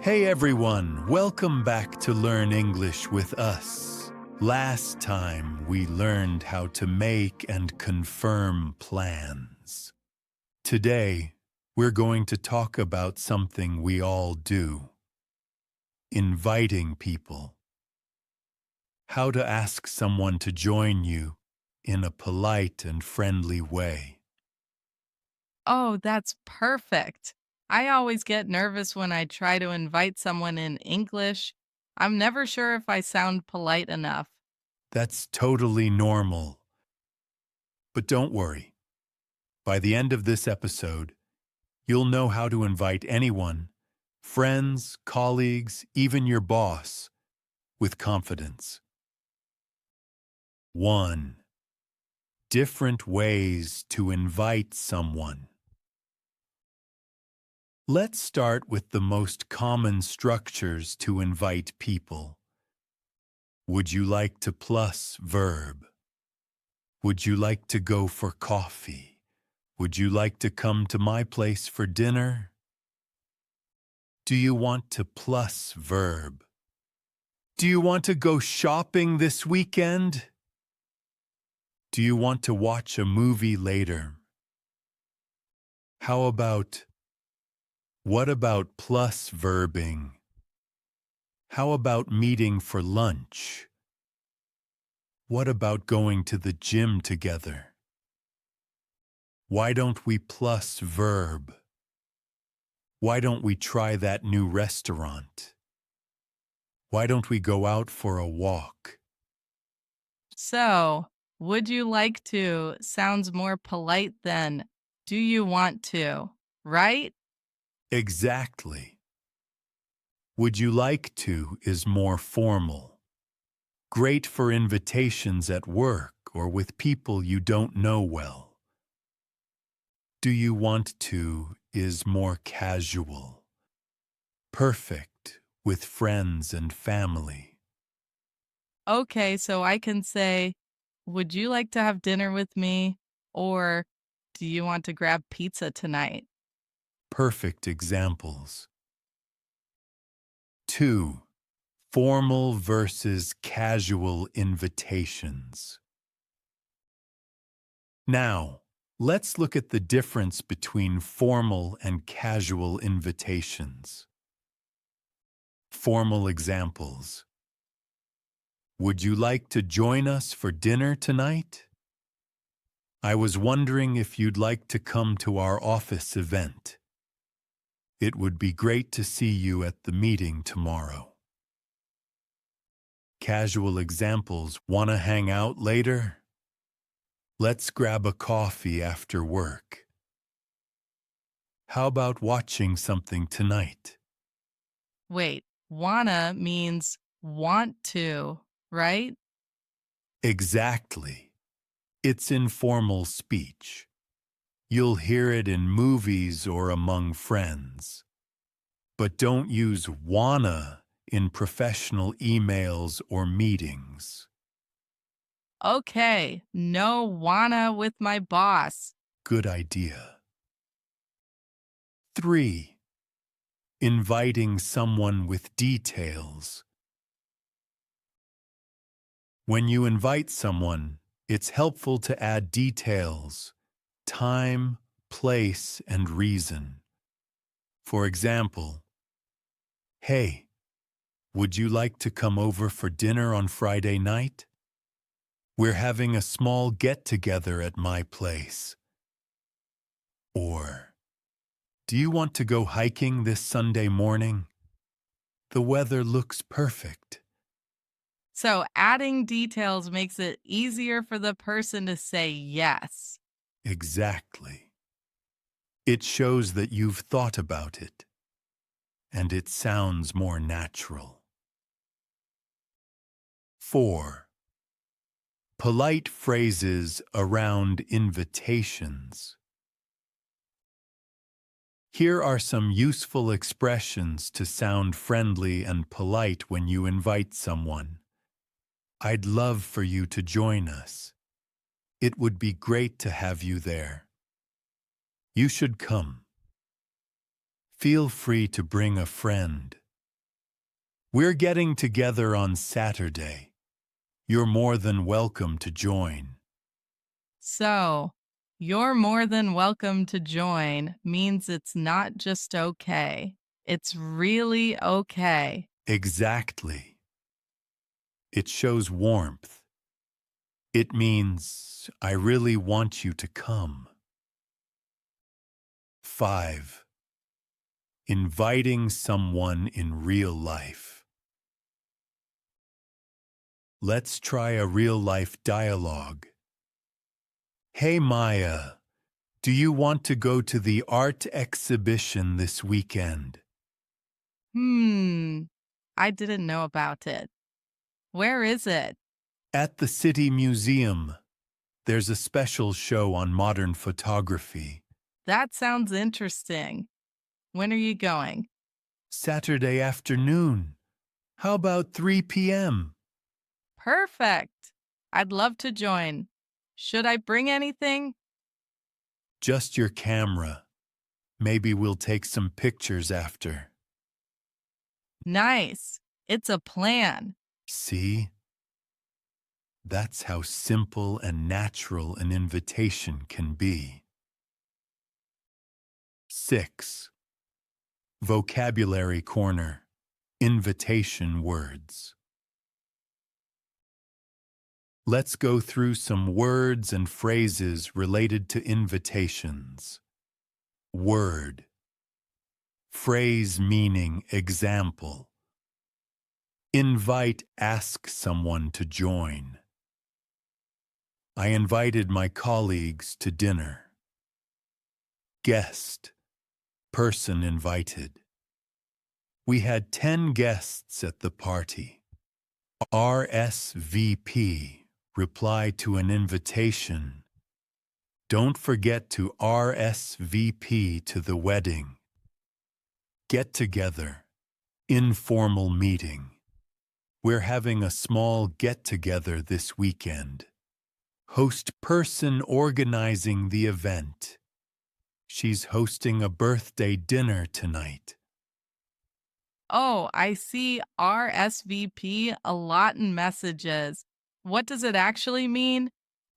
Hey everyone, welcome back to Learn English with us. Last time we learned how to make and confirm plans. Today, we're going to talk about something we all do. Inviting people. How to ask someone to join you in a polite and friendly way. Oh, that's perfect. I always get nervous when I try to invite someone in English. I'm never sure if I sound polite enough. That's totally normal. But don't worry. By the end of this episode, you'll know how to invite anyone, friends, colleagues, even your boss, with confidence. 1. Different ways to invite someone. Let's start with the most common structures to invite people. Would you like to plus verb? Would you like to go for coffee? Would you like to come to my place for dinner? Do you want to plus verb? Do you want to go shopping this weekend? Do you want to watch a movie later? How about, what about plus verbing? How about meeting for lunch? What about going to the gym together? Why don't we plus verb? Why don't we try that new restaurant? Why don't we go out for a walk? So, would you like to sounds more polite than do you want to, right? Exactly. Would you like to is more formal. Great for invitations at work or with people you don't know well. Do you want to is more casual. Perfect with friends and family. Okay, so I can say, would you like to have dinner with me? Or do you want to grab pizza tonight? Perfect examples. 2. Formal versus casual invitations. Now, let's look at the difference between formal and casual invitations. Formal examples. Would you like to join us for dinner tonight? I was wondering if you'd like to come to our office event. It would be great to see you at the meeting tomorrow. Casual examples. Wanna hang out later? Let's grab a coffee after work. How about watching something tonight? Wait, wanna means want to, right? Exactly. It's informal speech. You'll hear it in movies or among friends. But don't use wanna in professional emails or meetings. Okay, no wanna with my boss. Good idea. 3. Inviting someone with details. When you invite someone, it's helpful to add details, time, place, and reason. For example, hey, would you like to come over for dinner on Friday night? We're having a small get-together at my place. Or, do you want to go hiking this Sunday morning? The weather looks perfect. So adding details makes it easier for the person to say yes. Exactly. It shows that you've thought about it, and it sounds more natural. 4. Polite phrases around invitations. Here are some useful expressions to sound friendly and polite when you invite someone. I'd love for you to join us. It would be great to have you there. You should come. Feel free to bring a friend. We're getting together on Saturday. You're more than welcome to join. So, you're more than welcome to join means it's not just okay. It's really okay. Exactly. It shows warmth. It means I really want you to come. 5. Inviting someone in real life. Let's try a real-life dialogue. Hey Maya, do you want to go to the art exhibition this weekend? Hmm, I didn't know about it. Where is it? At the City Museum. There's a special show on modern photography. That sounds interesting. When are you going? Saturday afternoon. How about 3 p.m.? Perfect. I'd love to join. Should I bring anything? Just your camera. Maybe we'll take some pictures after. Nice. It's a plan. See? That's how simple and natural an invitation can be. 6. Vocabulary Corner. Invitation words. Let's go through some words and phrases related to invitations. Word. Phrase meaning example. Invite, ask someone to join. I invited my colleagues to dinner. Guest. Person invited. We had 10 guests at the party. RSVP. Reply to an invitation. Don't forget to RSVP to the wedding. Get together. Informal meeting. We're having a small get-together this weekend. Host person organizing the event. She's hosting a birthday dinner tonight. Oh, I see RSVP a lot in messages. What does it actually mean?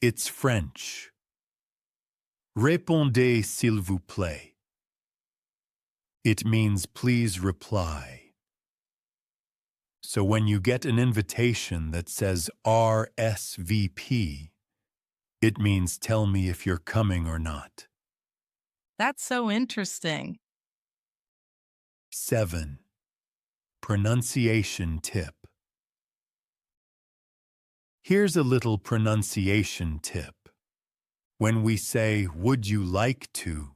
It's French. Répondez s'il vous plaît. It means please reply. So when you get an invitation that says RSVP, it means tell me if you're coming or not. That's so interesting. 7. Pronunciation tip. Here's a little pronunciation tip. When we say, would you like to,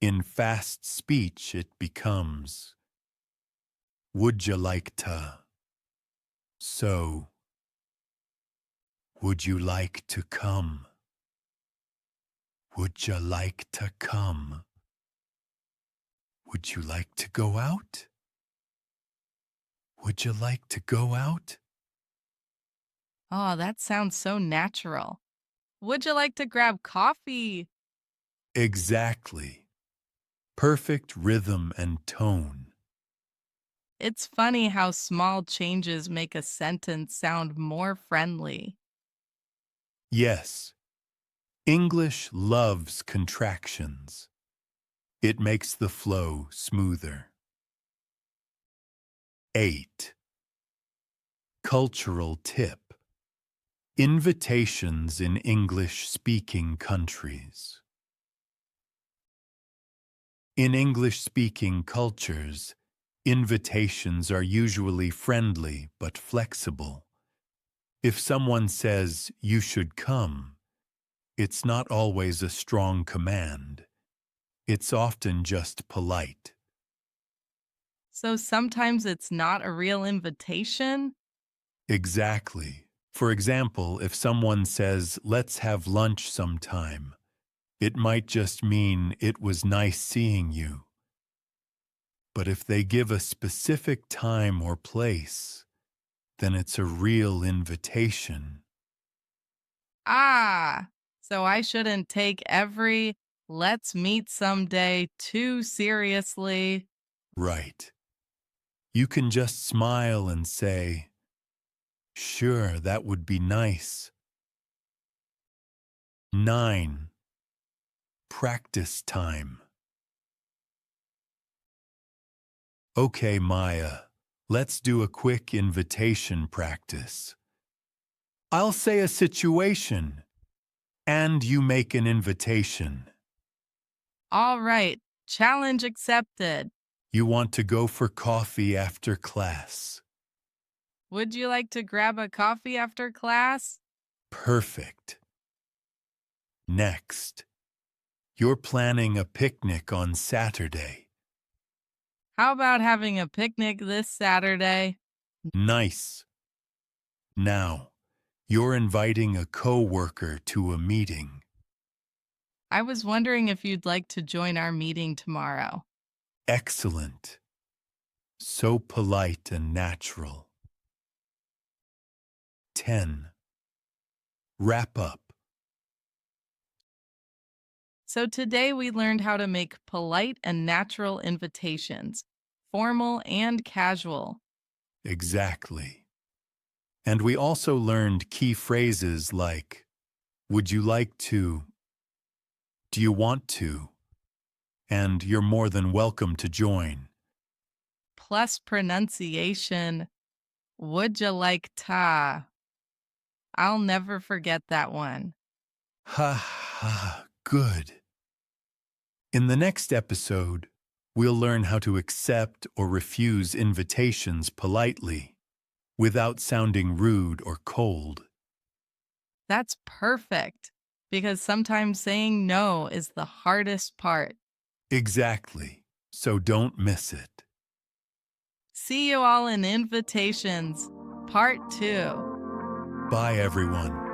in fast speech it becomes, would you like to? So, would you like to come? Would you like to come? Would you like to go out? Would you like to go out? Oh, that sounds so natural. Would you like to grab coffee? Exactly. Perfect rhythm and tone. It's funny how small changes make a sentence sound more friendly. Yes, English loves contractions. It makes the flow smoother. 8. Cultural tip. Invitations in English-speaking countries. In English-speaking cultures, invitations are usually friendly but flexible. If someone says, you should come, it's not always a strong command. It's often just polite. So sometimes it's not a real invitation. Exactly. For example, if someone says, let's have lunch sometime, it might just mean it was nice seeing you. But if they give a specific time or place, then it's a real invitation. Ah, so I shouldn't take every let's meet someday too seriously. Right. You can just smile and say, "Sure, that would be nice." 9. Practice time. Okay, Maya, let's do a quick invitation practice. I'll say a situation, and you make an invitation. All right, challenge accepted. You want to go for coffee after class. Would you like to grab a coffee after class? Perfect. Next, you're planning a picnic on Saturday. How about having a picnic this Saturday? Nice. Now, you're inviting a coworker to a meeting. I was wondering if you'd like to join our meeting tomorrow. Excellent. So polite and natural. 10. Wrap up. So today we learned how to make polite and natural invitations, formal and casual. Exactly. And we also learned key phrases like, would you like to, do you want to, and you're more than welcome to join. Plus pronunciation. Would you like ta? I'll never forget that one. Ha ha, good. In the next episode, we'll learn how to accept or refuse invitations politely, without sounding rude or cold. That's perfect because sometimes saying no is the hardest part. Exactly. So don't miss it. See you all in invitations, part 2. Bye, everyone.